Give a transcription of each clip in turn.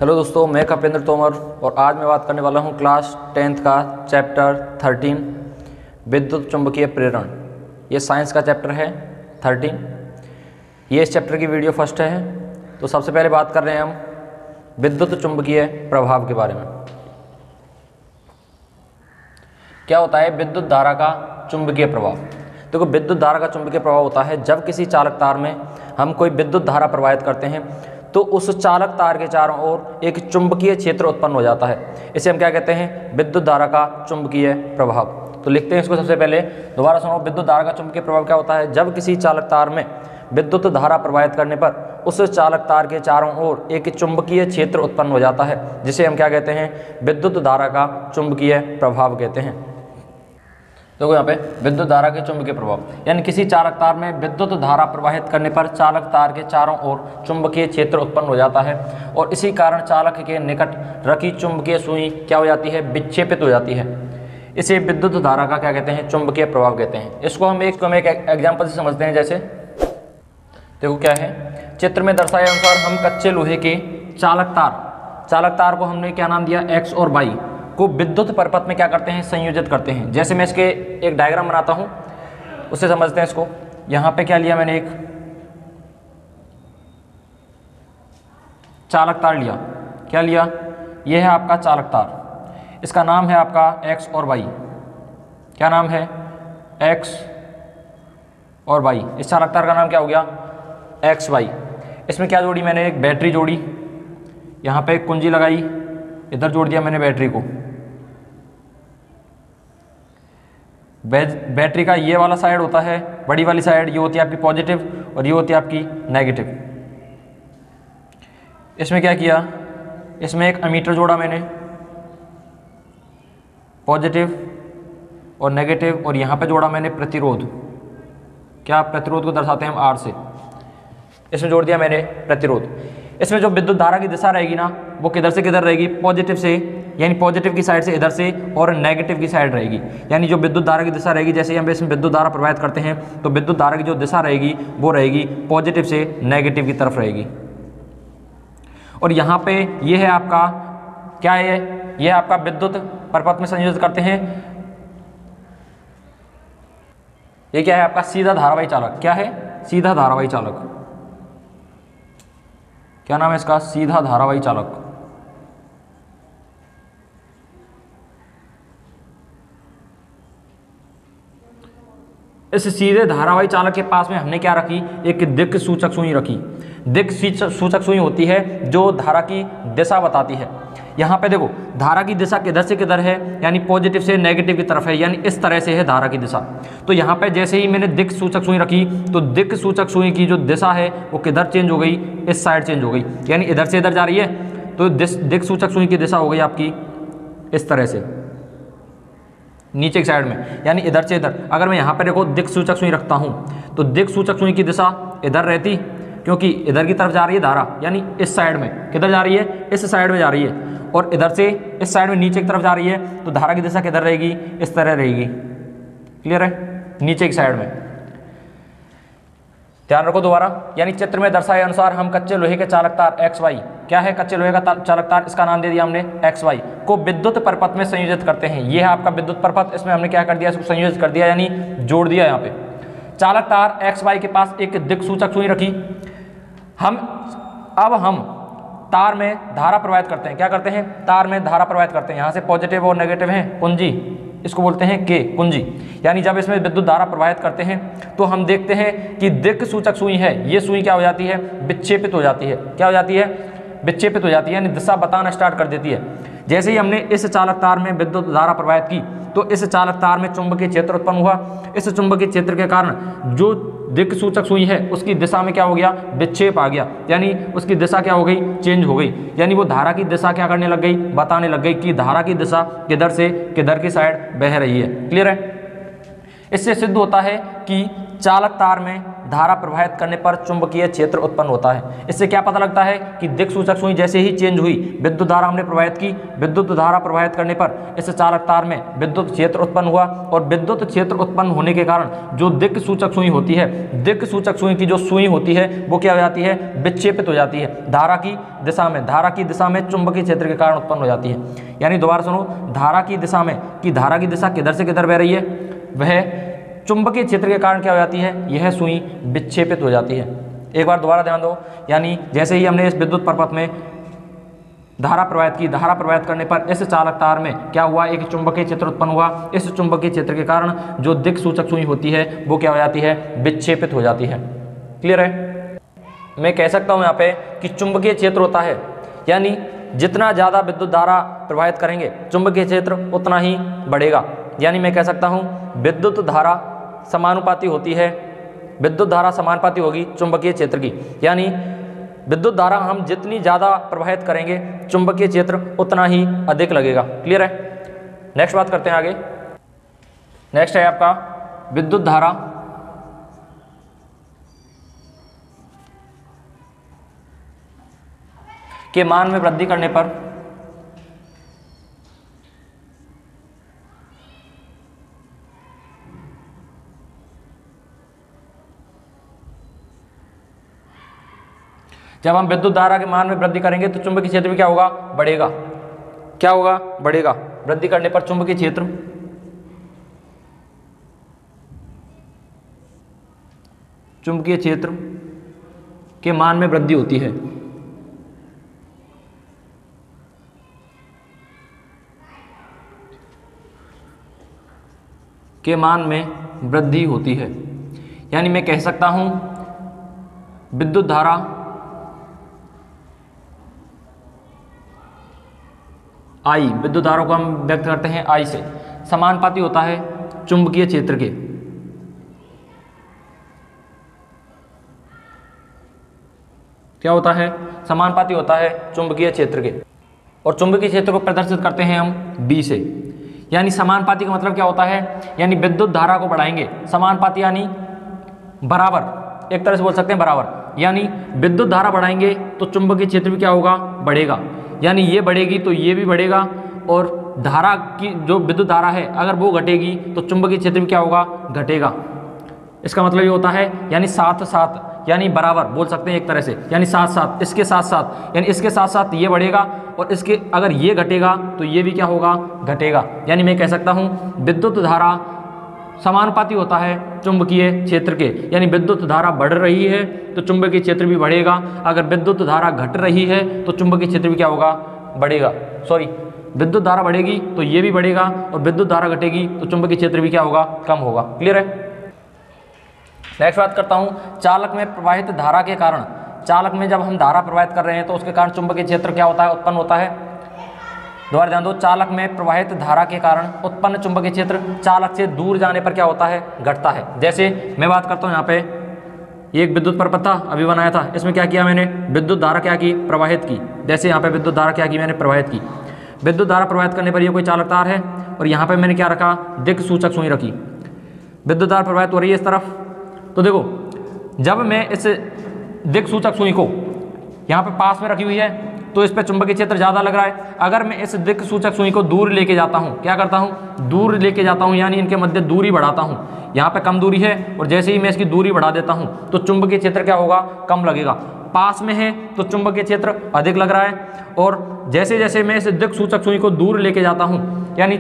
Hello दोस्तों, मैं कपेंद्र तोमर और आज मैं बात करने वाला हूं क्लास 10th का चैप्टर 13 विद्युत चुंबकीय प्रेरण। ये साइंस का चैप्टर है 13। ये इस चैप्टर की वीडियो फर्स्ट है। तो सबसे पहले बात कर रहे हैं हम विद्युत चुंबकीय प्रभाव के बारे में। क्या होता है विद्युत धारा का चुंबकीय प्रभाव? देखो, विद्युत धारा का चुंबकीय प्रभाव होता है जब किसी चालक तार में हम कोई विद्युत धारा प्रवाहित करते हैं तो उस चालक तार के चारों ओर एक चुंबकीय क्षेत्र उत्पन्न हो जाता है। इसे हम क्या कहते हैं? विद्युत धारा का चुंबकीय प्रभाव। तो लिखते हैं इसको सबसे पहले, दोबारा सुनो। विद्युत धारा का चुंबकीय प्रभाव क्या होता है? जब किसी चालक तार में विद्युत धारा प्रवाहित करने पर उस चालक तार के चारों ओर एक चुंबकीय क्षेत्र उत्पन्न हो जाता है, जिसे हम क्या कहते हैं? विद्युत धारा का चुंबकीय प्रभाव कहते हैं। देखो यहाँ पे विद्युत धारा के चुंबकीय प्रभाव, यानी किसी चालक तार में विद्युत धारा प्रवाहित करने पर चालक तार के चारों ओर चुंबकीय क्षेत्र उत्पन्न हो जाता है और इसी कारण चालक के निकट रखी चुंबकीय सुई क्या हो जाती है? विक्षेपित हो जाती है। इसे विद्युत धारा का क्या कहते हैं? चुंबकीय प्रभाव कहते हैं। इसको हम एक एग्जाम्पल से समझते हैं। जैसे देखो क्या है, चित्र में दर्शाए अनुसार हम कच्चे लोहे के चालक तार को हमने क्या नाम दिया? एक्स और वाई को विद्युत परिपथ में क्या करते हैं? संयोजित करते हैं। जैसे मैं इसके एक डायग्राम बनाता हूं, उससे समझते हैं इसको। यहां पे क्या लिया मैंने? एक चालक तार लिया। क्या लिया? यह है आपका चालक तार। इसका नाम है आपका एक्स और वाई। क्या नाम है? एक्स और वाई। इस चालक तार का नाम क्या हो गया? X Y. इसमें क्या जोड़ी मैंने? एक बैटरी जोड़ी। यहां पे एक कुंजी लगाई, इधर जोड़ दिया मैंने बैटरी को। बैटरी का ये वाला साइड होता है, बड़ी वाली साइड, ये होती है आपकी पॉजिटिव और ये होती है आपकी नेगेटिव। इसमें क्या किया? इसमें एक अमीटर जोड़ा मैंने, पॉजिटिव और नेगेटिव, और यहाँ पे जोड़ा मैंने प्रतिरोध। क्या? प्रतिरोध को दर्शाते हैं हम आर से। इसमें जोड़ दिया मैंने प्रतिरोध। इसमें जो विद्युत धारा की दिशा रहेगी ना, वो किधर से किधर रहेगी? पॉजिटिव से, यानी पॉजिटिव की साइड से इधर से, और नेगेटिव की साइड रहेगी। यानी जो विद्युत धारा की दिशा रहेगी, जैसे हम इसमें विद्युत धारा प्रवाहित करते हैं तो विद्युत धारा की जो दिशा रहेगी वो रहेगी पॉजिटिव से नेगेटिव की तरफ रहेगी। और यहाँ पे ये है आपका क्या है? ये आपका विद्युत परिपथ में संयोजित करते हैं। ये क्या है आपका? सीधा धारावाही चालक। क्या है? सीधा धारावाही चालक। क्या नाम है इसका? सीधा धारावाही चालक। इस सीधे धारावाही चालक के पास में हमने क्या रखी? एक दिक् सूचक सुई रखी। दिक् सूचक सुई होती है जो धारा की दिशा बताती है। यहाँ पे देखो, धारा की दिशा किधर से किधर है? यानी पॉजिटिव से नेगेटिव की तरफ है, यानी इस तरह से है धारा की दिशा। तो यहाँ पे जैसे ही मैंने दिक् सूचक सुई रखी तो दिक् सूचक सुई की जो दिशा है वो किधर चेंज हो गई? इस साइड चेंज हो गई, यानी इधर से इधर जा रही है। तो दिक् सूचक सुई की दिशा हो गई आपकी इस तरह से, नीचे की साइड में, यानी इधर से इधर। अगर मैं यहाँ पे देखो दिक् सूचक सुई रखता हूँ तो दिक् सूचक सुई की दिशा इधर रहती, क्योंकि इधर की तरफ जा रही है धारा, यानी इस साइड में। किधर जा रही है? इस साइड में जा रही है। और इधर से इस साइड में नीचे की तरफ जा रही है, तो धारा की दिशा किधर रहेगी? इस तरह रहेगी। क्लियर है? नीचे की साइड में। ध्यान रखो दोबारा, यानी चित्र में दर्शाए अनुसार हम कच्चे लोहे के चालक तार एक्स वाई, क्या है? कच्चे लोहे का चालक तार, इसका नाम दे दिया हमने एक्स वाई, को विद्युत परिपथ में संयोजित करते हैं। ये है आपका विद्युत परिपथ। इसमें हमने क्या कर दिया? इसको संयोजित कर दिया, यानी जोड़ दिया। यहाँ पे चालक तार एक्स वाई के पास एक दिक् सूचक सुई रखी। हम तार में धारा प्रवाहित करते हैं। क्या करते हैं? तार में धारा प्रवाहित करते हैं। यहाँ से पॉजिटिव और नेगेटिव है कुंजी, इसको बोलते हैं के कुंजी। यानी जब इसमें विद्युत धारा प्रवाहित करते हैं तो हम देखते हैं कि दिक् सूचक सुई है, ये सुई क्या हो जाती है? विक्षेपित हो जाती है। क्या हो जाती है? विक्षेपित हो जाती है, यानी दिशा बताना स्टार्ट कर देती है। जैसे ही हमने इस चालक तार में विद्युत धारा प्रवाहित की तो इस चालक तार में चुंबकीय क्षेत्र उत्पन्न हुआ। इस चुंबकीय क्षेत्र के कारण जो दिक् सूचक सुई है उसकी दिशा में क्या हो गया? विक्षेप आ गया, यानी उसकी दिशा क्या हो गई? चेंज हो गई। यानी वो धारा की दिशा क्या करने लग गई? बताने लग गई कि धारा की दिशा किधर से किधर की साइड बह रही है। क्लियर है? इससे सिद्ध होता है कि चालक तार में धारा प्रवाहित करने पर चुंबकीय क्षेत्र उत्पन्न होता है। इससे क्या पता लगता है कि दिक् सूचक सुई जैसे ही चेंज हुई, विद्युत धारा हमने प्रवाहित की, विद्युत धारा प्रवाहित करने पर इस चालक तार में विद्युत क्षेत्र उत्पन्न हुआ और विद्युत क्षेत्र उत्पन्न होने के कारण जो दिक् सूचक सुई होती है, दिक् सूचक सुई की जो सुई होती है वो क्या हो जाती है, विक्षेपित हो जाती है धारा की दिशा में चुंबकीय क्षेत्र के कारण उत्पन्न हो जाती है। यानी दोबारा सुनो, धारा की दिशा में कि धारा की दिशा किधर से किधर बह रही है, वह चुंबकीय क्षेत्र के कारण क्या हो जाती है, यह सुई विक्षेपित हो जाती है। एक बार दोबारा ध्यान दो, यानी जैसे ही हमने इस विद्युत परपथ में धारा प्रवाहित की, धारा प्रवाहित करने पर इस चालक तार में क्या हुआ, एक चुंबकीय क्षेत्र उत्पन्न हुआ। इस चुंबकीय क्षेत्र के कारण जो दिक् सूचक सुई होती है वो क्या हो जाती है, विक्षेपित हो जाती है। क्लियर है? मैं कह सकता हूँ यहाँ पे कि चुंबकीय क्षेत्र होता है, यानी जितना ज़्यादा विद्युत धारा प्रवाहित करेंगे चुंबकीय क्षेत्र उतना ही बढ़ेगा। यानी मैं कह सकता हूँ विद्युत धारा समानुपाती होती है, विद्युत धारा समानुपाती होगी चुंबकीय क्षेत्र की। यानी विद्युत धारा हम जितनी ज़्यादा प्रवाहित करेंगे चुंबकीय क्षेत्र उतना ही अधिक लगेगा। क्लियर है? नेक्स्ट बात करते हैं आगे। नेक्स्ट है आपका विद्युत धारा के मान में वृद्धि करने पर जब हम विद्युत धारा के मान में वृद्धि करेंगे तो चुंबकीय क्षेत्र भी क्या होगा, बढ़ेगा। क्या होगा, बढ़ेगा। वृद्धि करने पर चुंबकीय क्षेत्र के मान में वृद्धि होती है। के मान में वृद्धि होती है। यानी मैं कह सकता हूं विद्युत धारा आई, विद्युत धारा को हम व्यक्त करते हैं आई से, समानुपाती होता है चुंबकीय क्षेत्र के। क्या होता है, समानुपाती होता है चुंबकीय क्षेत्र के। और चुंबकीय क्षेत्र को प्रदर्शित करते हैं हम बी से। यानी समानुपाती का मतलब क्या होता है, यानी विद्युत धारा को बढ़ाएंगे, समानुपाती यानी बराबर, एक तरह से बोल सकते हैं बराबर। यानी विद्युत धारा बढ़ाएंगे तो चुंबकीय क्षेत्र भी क्या होगा, बढ़ेगा। यानी ये बढ़ेगी तो ये भी बढ़ेगा, और धारा की जो विद्युत धारा है अगर वो घटेगी तो चुंबकीय क्षेत्र भी क्या होगा, घटेगा। इसका मतलब ये होता है, यानी साथ साथ, यानी बराबर बोल सकते हैं एक तरह से, यानी साथ साथ, इसके साथ साथ, यानी इसके साथ साथ ये बढ़ेगा और इसके अगर ये घटेगा तो ये भी क्या होगा, घटेगा। यानी मैं कह सकता हूँ विद्युत धारा समानुपाती होता है चुंबकीय क्षेत्र के। यानी विद्युत धारा बढ़ रही है तो चुंबकीय क्षेत्र भी बढ़ेगा, अगर विद्युत धारा घट रही है तो चुंबकीय क्षेत्र भी क्या होगा, बढ़ेगा। सॉरी, विद्युत धारा बढ़ेगी तो ये भी बढ़ेगा और विद्युत धारा घटेगी तो चुंबकीय क्षेत्र भी क्या होगा, कम होगा। क्लियर है? नेक्स्ट बात करता हूँ चालक में प्रवाहित धारा के कारण। चालक में जब हम धारा प्रवाहित कर रहे हैं तो उसके कारण चुंबकीय क्षेत्र क्या होता है, उत्पन्न होता है। दोबारा ध्यान दो, चालक में प्रवाहित धारा के कारण उत्पन्न चुंबकीय क्षेत्र चालक से दूर जाने पर क्या होता है, घटता है। जैसे मैं बात करता हूँ यहाँ पे, ये एक विद्युत परपथ था, अभी बनाया था, इसमें क्या किया मैंने, विद्युत धारा क्या की, प्रवाहित की। जैसे यहाँ पे विद्युत धारा क्या की मैंने, प्रवाहित की। विद्युत धारा प्रवाहित करने पर ये कोई चालक तार है और यहाँ पे मैंने क्या रखा, दिक् सूचक सुई रखी। विद्युत धारा प्रवाहित हो रही है इस तरफ, तो देखो जब मैं इस दिक् सूचक सुई को यहाँ पे पास में रखी हुई है तो इस पे चुंबकीय क्षेत्र ज़्यादा लग रहा है। अगर मैं इस दिक् सूचक सुई को दूर लेके जाता हूँ, क्या करता हूँ, दूर लेके जाता हूँ, यानी इनके मध्य दूरी बढ़ाता हूँ। यहाँ पे कम दूरी है और जैसे ही मैं इसकी दूरी बढ़ा देता हूँ तो चुंबकीय क्षेत्र क्या होगा, कम लगेगा। पास में है तो चुंबकीय क्षेत्र अधिक लग रहा है, और जैसे जैसे मैं इस दिक् सूचक सुई को दूर लेके जाता हूँ यानी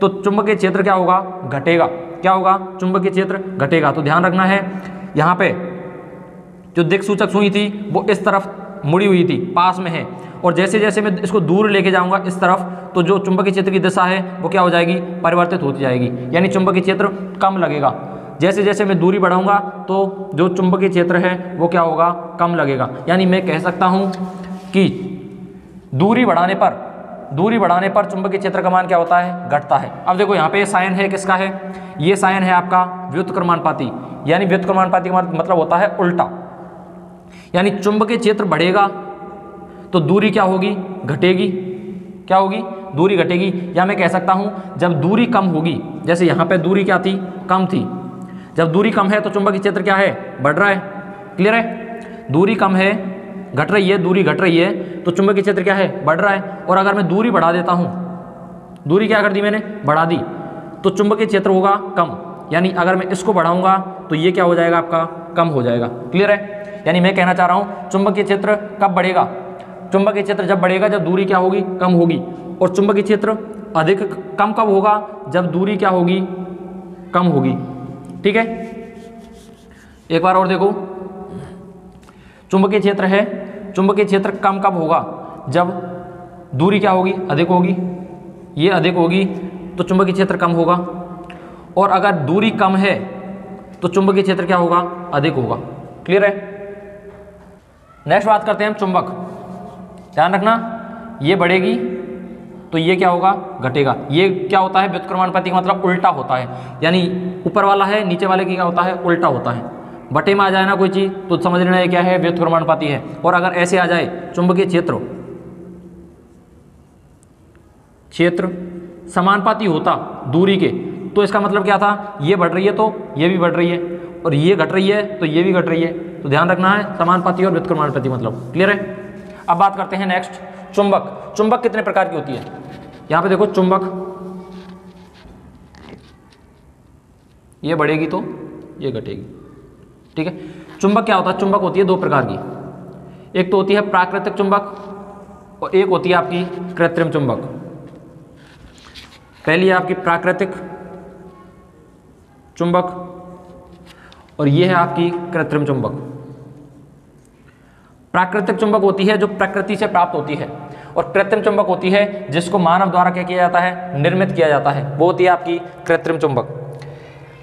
तो चुंबकीय क्षेत्र क्या होगा, घटेगा। क्या होगा, चुंबकीय क्षेत्र घटेगा। तो ध्यान रखना है, यहाँ पे जो दिक् सूचक सुई थी वो इस तरफ मुड़ी हुई थी, पास में है, और जैसे जैसे मैं इसको दूर लेके जाऊंगा इस तरफ तो जो चुंबकीय क्षेत्र की दिशा है वो क्या हो जाएगी, परिवर्तित होती जाएगी, यानी चुंबकीय क्षेत्र कम लगेगा। जैसे जैसे मैं दूरी बढ़ाऊंगा तो जो चुंबकीय क्षेत्र है वो क्या होगा, कम लगेगा। यानी मैं कह सकता हूँ कि दूरी बढ़ाने पर चुंबकीय क्षेत्र का मान क्या होता है, घटता है। अब देखो यहाँ पे ये साइन है, किसका है, ये साइन है आपका व्युत्क्रमानुपाती। यानी व्युत्क्रमानुपाती का मतलब होता है उल्टा, यानी चुंबकीय क्षेत्र बढ़ेगा तो दूरी क्या होगी, घटेगी। क्या होगी, दूरी घटेगी। या मैं कह सकता हूँ जब दूरी कम होगी, जैसे यहाँ पे दूरी क्या थी, कम थी, जब दूरी कम है तो चुंबकीय क्षेत्र क्या है, बढ़ रहा है। क्लियर है, दूरी कम है, घट रही है, दूरी घट रही है तो चुंबकीय क्षेत्र क्या है, बढ़ रहा है। और अगर मैं दूरी बढ़ा देता हूँ, दूरी क्या कर दी मैंने, बढ़ा दी, तो चुंबकीय क्षेत्र होगा कम। यानी अगर मैं इसको बढ़ाऊंगा तो ये क्या हो जाएगा, आपका कम हो जाएगा। क्लियर है, यानी मैं कहना चाह रहा हूँ चुंबकीय क्षेत्र कब बढ़ेगा, चुंबकीय क्षेत्र जब बढ़ेगा जब दूरी क्या होगी, कम होगी। और चुंबकीय क्षेत्र अधिक कम कब होगा, जब दूरी क्या होगी, कम होगी। ठीक है, एक बार और देखो, चुंबकीय क्षेत्र है, चुंबकीय क्षेत्र कम कब होगा, जब दूरी क्या होगी, अधिक होगी। ये अधिक होगी तो चुंबकीय क्षेत्र कम होगा, और अगर दूरी कम है तो चुंबकीय क्षेत्र क्या होगा, अधिक होगा। क्लियर है। नेक्स्ट बात करते हैं हम चुंबक। ध्यान रखना, ये बढ़ेगी तो ये क्या होगा, घटेगा। ये क्या होता है, व्युत्क्रमानुपाती का मतलब उल्टा होता है, यानी ऊपर वाला है नीचे वाले की क्या होता है, उल्टा होता है। बटे में आ जाए ना कोई चीज़ तो समझ लेना ये क्या है, व्युत्क्रमानुपाती है। और अगर ऐसे आ जाए चुंबकीय क्षेत्र समानुपाती होता दूरी के, तो इसका मतलब क्या था, ये बढ़ रही है तो ये भी बढ़ रही है, और ये घट रही है तो ये भी घट रही है। तो ध्यान रखना है समानुपाती और व्युत्क्रमानुपाती मतलब। क्लियर है। अब बात करते हैं नेक्स्ट चुंबक। चुंबक कितने प्रकार की होती है, यहाँ पे देखो चुंबक, ये बढ़ेगी तो ये घटेगी। ठीक है, चुंबक क्या होता है, चुंबक होती है दो प्रकार की, एक तो होती है प्राकृतिक चुंबक और एक होती है आपकी कृत्रिम चुंबक। पहली है आपकी प्राकृतिक चुंबक और ये है आपकी कृत्रिम चुंबक। प्राकृतिक चुंबक होती है जो प्रकृति से प्राप्त होती है, और कृत्रिम चुंबक होती है जिसको मानव द्वारा क्या किया जाता है, निर्मित किया जाता है, वो होती है आपकी कृत्रिम चुंबक।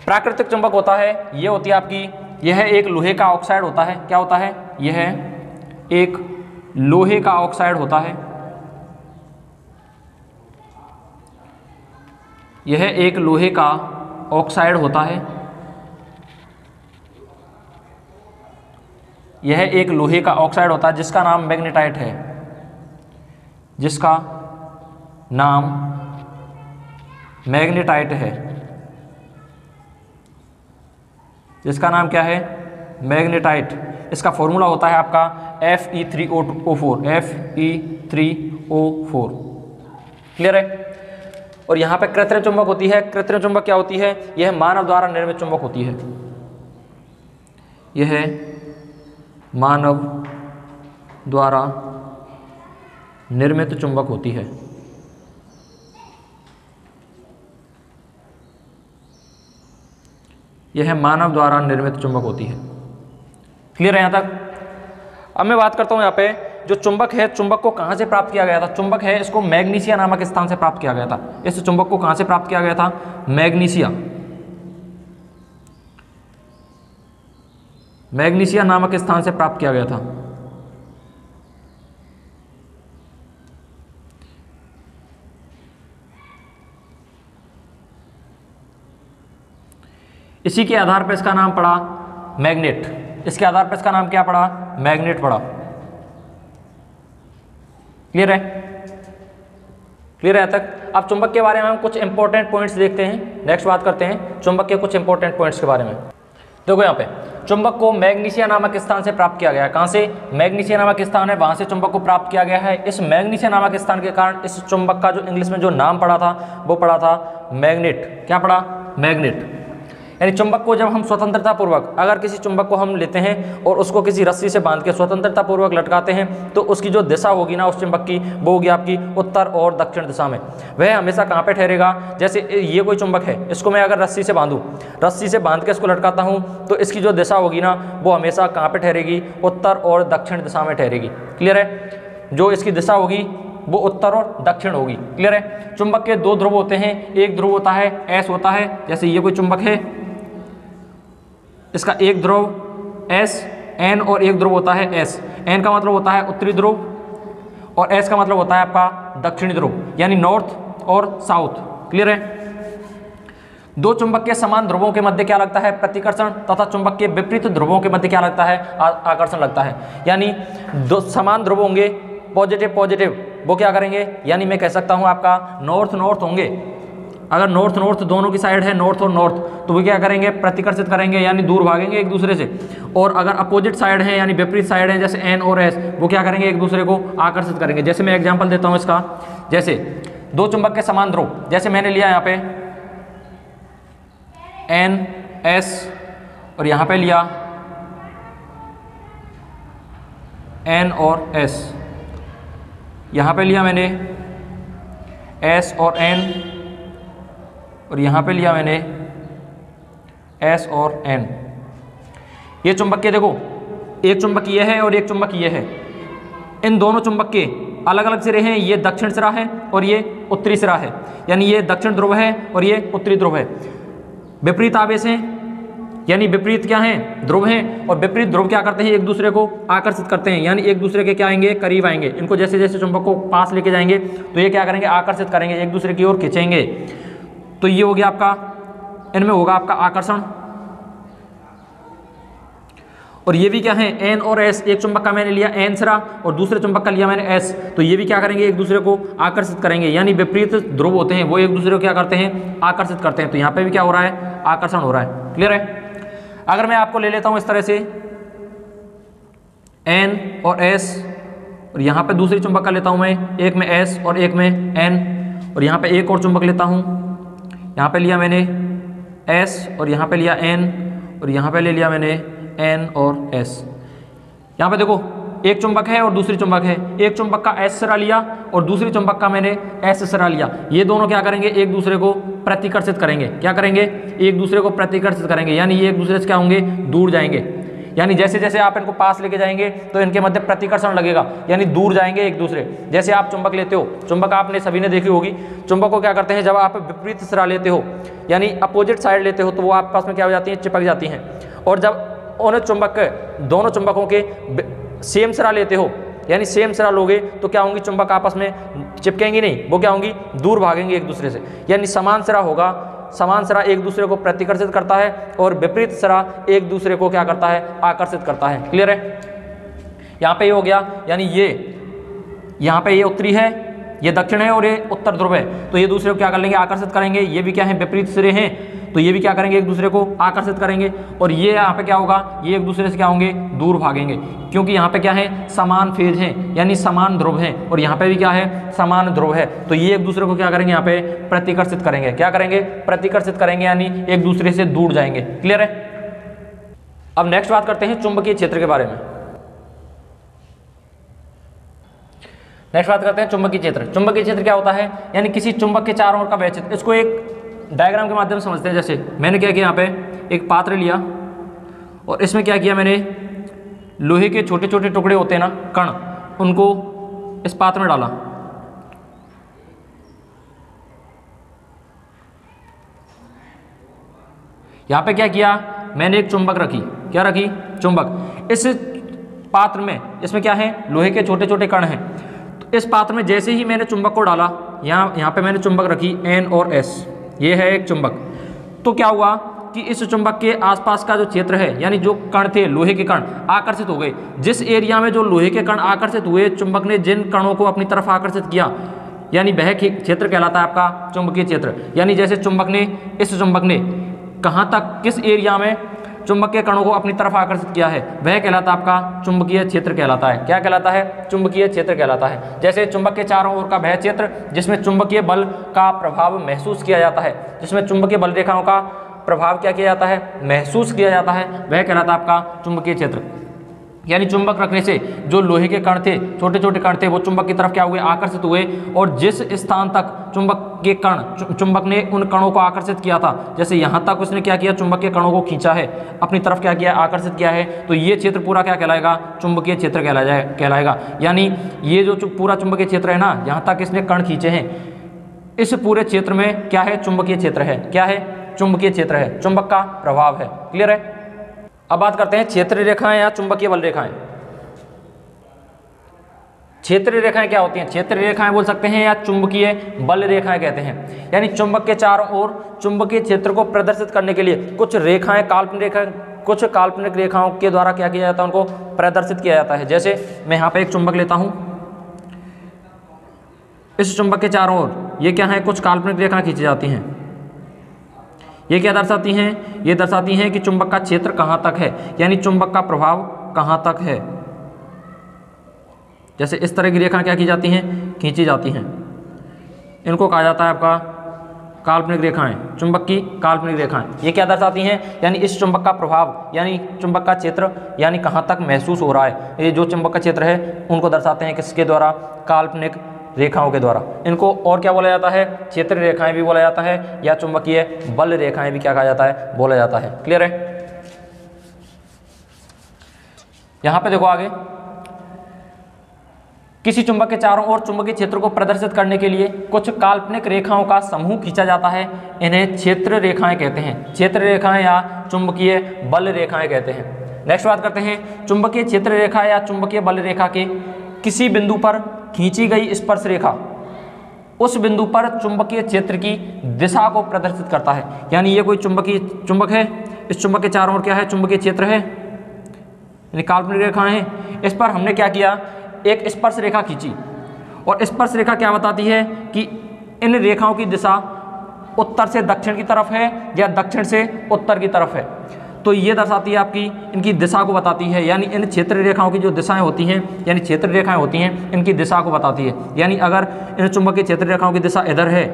प्राकृतिक चुंबक होता है, ये होती है आपकी, यह एक लोहे का ऑक्साइड होता है। क्या होता है, यह एक लोहे का ऑक्साइड होता है, यह एक लोहे का ऑक्साइड होता है, यह एक लोहे का ऑक्साइड होता है जिसका नाम मैग्नेटाइट है, जिसका नाम मैग्नेटाइट है, जिसका नाम क्या है, मैग्नेटाइट। इसका फॉर्मूला होता है आपका Fe3O4, Fe3O4। क्लियर है। और यहाँ पे कृत्रिम चुंबक होती है। कृत्रिम चुंबक क्या होती है, यह मानव द्वारा निर्मित चुंबक होती है, यह मानव द्वारा निर्मित चुंबक होती है। यह मानव द्वारा निर्मित चुंबक होती है। क्लियर है यहाँ तक। अब मैं बात करता हूँ यहाँ पे जो चुंबक है, चुंबक को कहाँ से प्राप्त किया गया था। चुंबक है, इसको मैग्नीशिया नामक स्थान से प्राप्त किया गया था। इस चुंबक को कहाँ से प्राप्त किया गया था, मैग्नीशिया, मैग्नीशिया नामक स्थान से प्राप्त किया गया था। इसी के आधार पर इसका नाम पड़ा मैग्नेट। इसके आधार पर इसका नाम क्या पड़ा, मैग्नेट पड़ा। क्लियर है, क्लियर है तक। अब चुंबक के बारे में हम कुछ इंपॉर्टेंट पॉइंट्स देखते हैं। नेक्स्ट बात करते हैं चुंबक के कुछ इंपॉर्टेंट पॉइंट्स के बारे में। देखो यहाँ पे चुंबक को मैग्नीशिया नामक स्थान से प्राप्त किया गया है। कहाँ से, मैग्नीशिया नामक स्थान है, वहाँ से चुंबक को प्राप्त किया गया है। इस मैग्नीशिया नामक स्थान के कारण इस चुंबक का जो इंग्लिश में जो नाम पड़ा था वो पड़ा था मैग्नेट। क्या पड़ा, मैग्नेट। यानी चुंबक को जब हम स्वतंत्रता पूर्वक, अगर किसी चुंबक को हम लेते हैं और उसको किसी रस्सी से बांध के स्वतंत्रता पूर्वक लटकाते हैं तो उसकी जो दिशा होगी ना उस चुंबक की, वो होगी आपकी उत्तर और दक्षिण दिशा में। वह हमेशा कहाँ पे ठहरेगा, जैसे ये कोई चुंबक है, इसको मैं अगर रस्सी से बांधूँ, रस्सी से बांध के इसको लटकाता हूँ तो इसकी जो दिशा होगी ना वो हमेशा कहाँ पर ठहरेगी, उत्तर और दक्षिण दिशा में ठहरेगी। क्लियर है, जो इसकी दिशा होगी वो उत्तर और दक्षिण होगी। क्लियर है। चुंबक के दो ध्रुव होते हैं, एक ध्रुव होता है एस होता है, जैसे ये कोई चुंबक है, इसका एक ध्रुव एस एन और एक ध्रुव होता है एस। एन का मतलब होता है उत्तरी ध्रुव और एस का मतलब होता है आपका दक्षिणी ध्रुव, यानी नॉर्थ और साउथ। क्लियर है। दो चुंबक के समान ध्रुवों के मध्य क्या लगता है, प्रतिकर्षण, तथा चुंबक के विपरीत ध्रुवों के मध्य क्या लगता है, आकर्षण लगता है। यानी दो समान ध्रुव होंगे, पॉजिटिव पॉजिटिव, वो क्या करेंगे, यानी मैं कह सकता हूँ आपका नॉर्थ नॉर्थ होंगे, अगर नॉर्थ नॉर्थ दोनों की साइड है, नॉर्थ और नॉर्थ, तो वो क्या करेंगे, प्रतिकर्षित करेंगे, यानी दूर भागेंगे एक दूसरे से। और अगर अपोजिट साइड है यानी विपरीत साइड है, जैसे एन और एस, वो क्या करेंगे, एक दूसरे को आकर्षित करेंगे। जैसे मैं एग्जांपल देता हूं इसका, जैसे दो चुंबक के समान ध्रुव, जैसे मैंने लिया यहाँ पे एन एस और यहाँ पे लिया एन और एस, यहाँ पे लिया मैंने एस और एन, और यहाँ पे लिया मैंने एस और एन। ये चुंबक के देखो, एक चुंबक ये है और एक चुंबक ये है। इन दोनों चुंबक के अलग अलग सिरे हैं, ये दक्षिण सिरा है और ये उत्तरी सिरा है, यानी ये दक्षिण ध्रुव है और ये उत्तरी ध्रुव है। विपरीत आवेश हैं, यानी विपरीत क्या हैं, ध्रुव हैं, और विपरीत ध्रुव क्या करते हैं, एक दूसरे को आकर्षित करते हैं, यानी एक दूसरे के क्या आएंगे, करीब आएंगे। इनको जैसे जैसे चुंबक को पास लेके जाएंगे तो ये क्या करेंगे, आकर्षित करेंगे, एक दूसरे की ओर खींचेंगे। तो ये हो गया आपका, इनमें होगा आपका आकर्षण। और ये भी क्या है, एन और एस, एक चुंबक का मैंने लिया एन सिरा और दूसरे चुंबक का लिया मैंने एस, तो ये भी क्या करेंगे, एक दूसरे को आकर्षित करेंगे, यानी विपरीत ध्रुव होते हैं वो एक दूसरे को क्या करते हैं, आकर्षित करते हैं। तो यहाँ पे भी क्या हो रहा है, आकर्षण हो रहा है। क्लियर है। अगर मैं आपको ले लेता हूं इस तरह से एन और एस, और यहाँ पे दूसरी चुंबक का लेता हूं मैं, एक में एस और एक में एन, और यहाँ पे एक और चुंबक लेता हूं, यहाँ पे लिया मैंने एस और यहाँ पे लिया एन, और यहाँ पे ले लिया मैंने एन और एस। यहाँ पे देखो एक चुंबक है और दूसरी चुंबक है, एक चुंबक का एस सिरा लिया और दूसरी चुंबक का मैंने एस सिरा लिया। ये दोनों क्या करेंगे, एक दूसरे को प्रतिकर्षित करेंगे। क्या करेंगे, एक दूसरे को प्रतिकर्षित करेंगे, यानी ये एक दूसरे से क्या होंगे, दूर जाएंगे। यानी जैसे जैसे आप इनको पास लेके जाएंगे तो इनके मध्य प्रतिकर्षण लगेगा, यानी दूर जाएंगे एक दूसरे। जैसे आप चुंबक लेते हो, चुंबक आपने सभी ने देखी होगी, चुंबक को क्या करते हैं, जब आप विपरीत सिरा लेते हो यानी अपोजिट साइड लेते हो तो वो आपस में क्या हो जाती हैं, चिपक जाती हैं। और जब उन चुंबक दोनों चुंबकों के सेम सिरा लेते हो यानी सेम सिरा लोगे तो क्या होंगी, चुंबक आपस में चिपकेंगी नहीं, वो क्या होंगी, दूर भागेंगे एक दूसरे से। यानी समान सिरा होगा, समान सिरा एक दूसरे को प्रतिकर्षित करता है और विपरीत सिरा एक दूसरे को क्या करता है, आकर्षित करता है। क्लियर है। यहाँ पे ये हो गया, यानी ये यहाँ पे ये उत्तरी है, ये दक्षिण है और ये उत्तर ध्रुव है, तो ये दूसरे को क्या कर लेंगे, आकर्षित करेंगे। ये भी क्या है, विपरीत सिरे हैं, तो ये भी क्या करेंगे, एक दूसरे को आकर्षित करेंगे। और ये यहाँ पे क्या होगा, ये एक दूसरे से क्या होंगे, दूर भागेंगे, क्योंकि यहाँ पे क्या है, समान फेज हैं यानी समान ध्रुव हैं, और यहाँ पे भी क्या है, समान ध्रुव है। तो ये एक दूसरे को क्या करेंगे, यहाँ पे प्रतिकर्षित करेंगे। क्या करेंगे, प्रतिकर्षित करेंगे, यानी एक दूसरे से दूर जाएंगे। क्लियर है। अब नेक्स्ट बात करते हैं चुंबकीय क्षेत्र के बारे में। नेक्स्ट बात करते हैं चुंबकीय क्षेत्र। चुंबकीय क्षेत्र क्या होता है, यानी किसी चुंबक के चारों ओर का वह क्षेत्र। इसको एक डायग्राम के माध्यम से समझते हैं। जैसे मैंने क्या किया, यहाँ पे एक पात्र लिया और इसमें क्या किया मैंने, लोहे के छोटे छोटे टुकड़े होते हैं ना, कण, उनको इस पात्र में डाला। यहाँ पे क्या किया मैंने, एक चुंबक रखी। क्या रखी, चुंबक। इस पात्र में, इसमें क्या है, लोहे के छोटे छोटे कण हैं। तो इस पात्र में जैसे ही मैंने चुंबक को डाला, यहाँ पे मैंने चुंबक रखी एन और एस, ये है एक चुंबक। तो क्या हुआ कि इस चुंबक के आसपास का जो क्षेत्र है, यानी जो कण थे, लोहे के कण आकर्षित हो गए। जिस एरिया में जो लोहे के कण आकर्षित हुए, चुंबक ने जिन कणों को अपनी तरफ आकर्षित किया, यानी वह क्षेत्र कहलाता है आपका चुंबकीय क्षेत्र। यानी जैसे चुंबक ने, इस चुंबक ने कहाँ तक, किस एरिया में चुंबक के कणों को अपनी तरफ आकर्षित किया है, वह कहलाता है आपका चुंबकीय क्षेत्र कहलाता है। क्या कहलाता है, चुंबकीय क्षेत्र कहलाता है। जैसे चुंबक के चारों ओर का वह क्षेत्र जिसमें चुंबकीय बल का प्रभाव महसूस किया जाता है, जिसमें चुंबकीय बल रेखाओं का प्रभाव क्या किया जाता है, महसूस किया जाता है, वह कहलाता है आपका चुंबकीय क्षेत्र। यानी चुंबक रखने से जो लोहे के कण थे, छोटे छोटे कण थे, वो चुंबक की तरफ क्या हुए, आकर्षित हुए। और जिस स्थान तक चुंबक के कण, चुंबक ने उन कणों को आकर्षित किया था, जैसे यहाँ तक उसने क्या किया, चुंबक के कणों को खींचा है, अपनी तरफ क्या किया, आकर्षित किया है, तो ये क्षेत्र पूरा क्या कहलाएगा, चुंबकीय क्षेत्र कहलाएगा। यानी ये जो पूरा चुंबकीय क्षेत्र है ना, यहाँ तक इसने कण खींचे हैं, इस पूरे क्षेत्र में क्या है, चुंबकीय क्षेत्र है। क्या है, चुंबकीय क्षेत्र है, चुंबक का प्रभाव है। क्लियर है। अब बात करते हैं क्षेत्रीय रेखाएं या चुंबकीय बल रेखाएं। क्षेत्रीय रेखाएं क्या होती हैं, क्षेत्रीय रेखाएं बोल सकते हैं या चुंबकीय बल रेखाएं कहते हैं। यानी चुंबक के चारों ओर चुंबकीय क्षेत्र को प्रदर्शित करने के लिए कुछ रेखाएं, काल्पनिक रेखाएं, कुछ काल्पनिक रेखाओं के द्वारा क्या किया जाता है, उनको प्रदर्शित किया जाता है। जैसे मैं यहाँ पे एक चुंबक लेता हूँ, इस चुंबक के चारों ओर ये क्या है, कुछ काल्पनिक रेखाएं खींची जाती हैं। ये क्या दर्शाती हैं? ये दर्शाती हैं कि चुंबक का क्षेत्र कहाँ तक है, यानी चुंबक का प्रभाव कहाँ तक है। जैसे इस तरह की रेखा क्या की जाती हैं? खींची जाती हैं। इनको कहा जाता है आपका काल्पनिक रेखाएं, चुंबक की काल्पनिक रेखाएं। ये क्या दर्शाती हैं? यानी इस चुंबक का प्रभाव, यानी चुंबक का क्षेत्र, यानी कहाँ तक महसूस हो रहा है। ये जो चुंबक का क्षेत्र है उनको दर्शाते हैं किसके द्वारा? काल्पनिक रेखाओं के द्वारा। इनको और क्या बोला जाता है? क्षेत्र रेखाएं भी बोला जाता है, या चुंबकीय बल रेखाएं भी क्या कहा जाता है? बोला जाता है। क्लियर है? यहां पे देखो आगे, किसी चुंबक के चारों ओर चुंबकीय क्षेत्र को प्रदर्शित करने के लिए कुछ काल्पनिक रेखाओं का समूह खींचा जाता है। इन्हें क्षेत्र रेखाएं कहते हैं। क्षेत्र रेखाएं या चुंबकीय बल रेखाएं कहते हैं। नेक्स्ट बात करते हैं, चुंबकीय क्षेत्र रेखा या चुंबकीय बल रेखा के किसी बिंदु पर खींची गई स्पर्श रेखा उस बिंदु पर चुंबकीय क्षेत्र की दिशा को प्रदर्शित करता है। यानी ये कोई चुंबक है, इस चुंबक के चारों ओर क्या है? चुंबकीय क्षेत्र है, यानी काल्पनिक रेखाएं हैं। इस पर हमने क्या किया? एक स्पर्श रेखा खींची, और स्पर्श रेखा क्या बताती है कि इन रेखाओं की दिशा उत्तर से दक्षिण की तरफ है या दक्षिण से उत्तर की तरफ है। तो ये दर्शाती है आपकी, इनकी दिशा को बताती है। यानी इन क्षेत्र रेखाओं की जो दिशाएं होती हैं, यानी क्षेत्र रेखाएं होती हैं, इनकी दिशा को बताती है। यानी अगर इन चुंबकीय क्षेत्र रेखाओं की दिशा इधर है,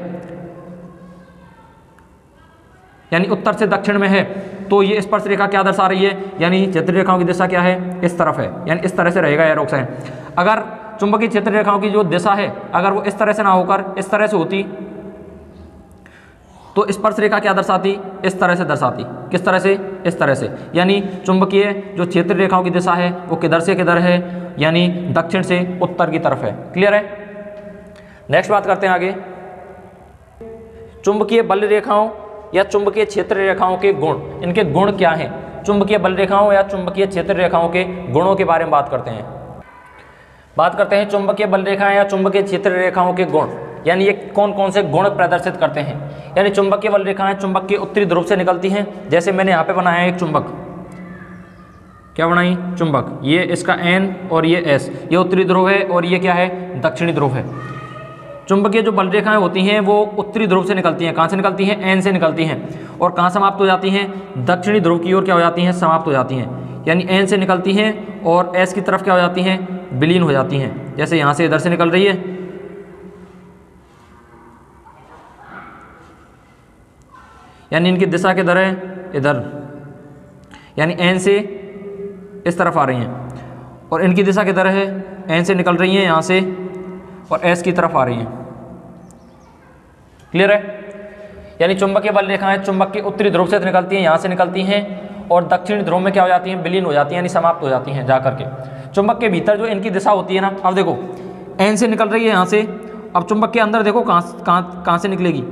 यानी उत्तर से दक्षिण में है, तो ये स्पर्श रेखा क्या दर्शा रही है? यानी क्षेत्र रेखाओं की दिशा क्या है? इस तरफ है, यानी इस तरह से रहेगा एरो साइन। अगर चुंबकीय क्षेत्र रेखाओं की जो दिशा है, अगर वो इस तरह से ना होकर इस तरह से होती, तो स्पर्श रेखा क्या दर्शाती? इस तरह से दर्शाती। किस तरह से? इस तरह से। यानी चुंबकीय जो क्षेत्र रेखाओं की दिशा है वो किधर से किधर है? यानी दक्षिण से उत्तर की तरफ है। क्लियर है? नेक्स्ट बात करते हैं आगे, चुंबकीय बल रेखाओं या चुंबकीय क्षेत्र रेखाओं के गुण, इनके गुण क्या हैं? चुंबकीय बल रेखाओं या चुंबकीय क्षेत्र रेखाओं के गुणों के बारे में बात करते हैं। बात करते हैं चुंबकीय बल रेखाएं या चुंबकीय क्षेत्र रेखाओं के गुण, यानी ये कौन कौन से गुण प्रदर्शित करते हैं। यानी चुंबकीय बल रेखाएं चुंबक के उत्तरी ध्रुव से निकलती हैं। जैसे मैंने यहाँ पे बनाया है एक चुंबक, क्या बनाई? चुंबक। ये इसका N और ये S, ये उत्तरी ध्रुव है और ये क्या है? दक्षिणी ध्रुव है। चुंबकीय जो बल रेखाएं होती हैं वो उत्तरी ध्रुव से निकलती हैं। कहाँ से निकलती हैं? N से निकलती हैं। और कहाँ समाप्त हो जाती हैं? दक्षिणी ध्रुव की ओर क्या हो जाती हैं? समाप्त हो जाती हैं। यानी N से निकलती हैं और S की तरफ क्या हो जाती हैं? विलीन हो जाती हैं। जैसे यहाँ से इधर से निकल रही है, यानी इनकी दिशा किधर है? इधर, यानी N से इस तरफ आ रही हैं, और इनकी दिशा किधर है? N से निकल रही हैं यहाँ से और S की तरफ आ रही हैं। क्लियर है? यानी चुंबकीय बल रेखाएं चुंबक के उत्तरी ध्रुव से निकलती हैं, यहाँ से निकलती हैं, और दक्षिणी ध्रुव में क्या हो जाती हैं? विलीन हो जाती हैं, यानी समाप्त हो जाती हैं जाकर के। चुंबक के भीतर जो इनकी दिशा होती है ना, अब देखो N से निकल रही है यहाँ से, अब चुंबक के अंदर देखो कहाँ से निकलेगी?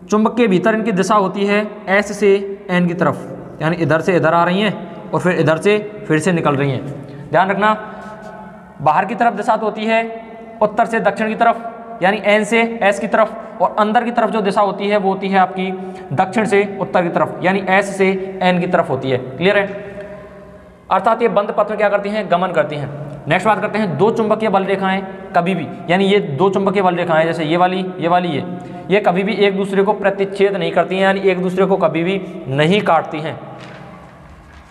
चुंबक के भीतर इनकी दिशा होती है S से N की तरफ, यानी इधर से इधर आ रही हैं और फिर इधर से फिर से निकल रही हैं। ध्यान रखना, बाहर की तरफ दिशा तो होती है उत्तर से दक्षिण की तरफ, यानी N से S की तरफ, और अंदर की तरफ जो दिशा होती है वो होती है आपकी दक्षिण से उत्तर की तरफ, यानी S से N की तरफ होती है। क्लियर है? अर्थात ये बंद पथ में क्या करती हैं? गमन करती हैं। नेक्स्ट बात करते हैं, दो चुंबकीय बल रेखाएं कभी भी, यानी ये दो चुंबकीय बल रेखाएं जैसे ये वाली ये कभी भी एक दूसरे को प्रतिच्छेद नहीं करती हैं, यानी एक दूसरे को कभी भी नहीं काटती हैं।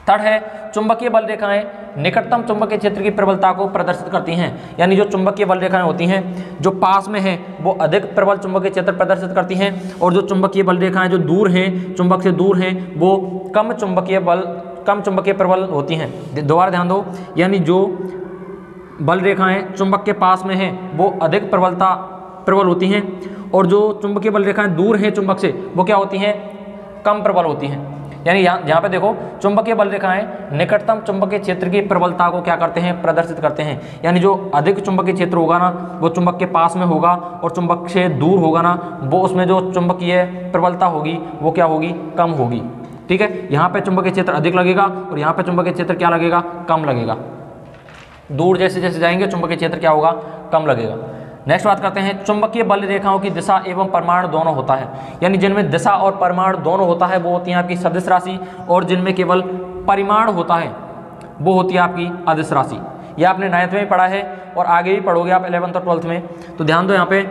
थर्ड है, चुंबकीय बल रेखाएं निकटतम चुंबकीय क्षेत्र की प्रबलता को प्रदर्शित करती हैं। यानी जो चुंबकीय बल रेखाएं होती हैं जो पास में हैं वो अधिक प्रबल चुंबकीय क्षेत्र प्रदर्शित करती हैं, और जो चुंबकीय बल रेखाएं जो दूर हैं, चुंबक से दूर हैं, वो कम चुंबकीय प्रबल होती हैं। दोबारा ध्यान दो, यानी जो बल रेखाएं चुंबक के पास में हैं वो अधिक प्रबल होती हैं, और जो चुंबकीय बल रेखाएं दूर हैं चुंबक से वो क्या होती हैं? कम प्रबल होती हैं। यानी यहाँ पे देखो, चुंबकीय बल रेखाएं निकटतम चुंबकीय क्षेत्र की प्रबलता को क्या करते हैं? प्रदर्शित करते हैं। यानी जो अधिक चुंबकीय क्षेत्र होगा ना वो चुंबक के पास में होगा, और चुंबक से दूर होगा ना वो उसमें जो चुंबकीय प्रबलता होगी वो क्या होगी? कम होगी। ठीक है? यहाँ पे चुंबकीय क्षेत्र अधिक लगेगा और यहाँ पे चुंबकीय क्षेत्र क्या लगेगा? कम लगेगा। दूर जैसे जैसे जाएंगे चुंबकीय क्षेत्र क्या होगा? कम लगेगा। नेक्स्ट बात करते हैं, चुंबकीय बल रेखाओं की दिशा एवं परिमाण दोनों होता है। यानी जिनमें दिशा और परिमाण दोनों होता है वो होती है आपकी सदिश राशि, और जिनमें केवल परिमाण होता है वो होती है आपकी अदिश राशि। यह आपने 9th में पढ़ा है और आगे भी पढ़ोगे आप 11th और 12th में। तो ध्यान दो, यहाँ पे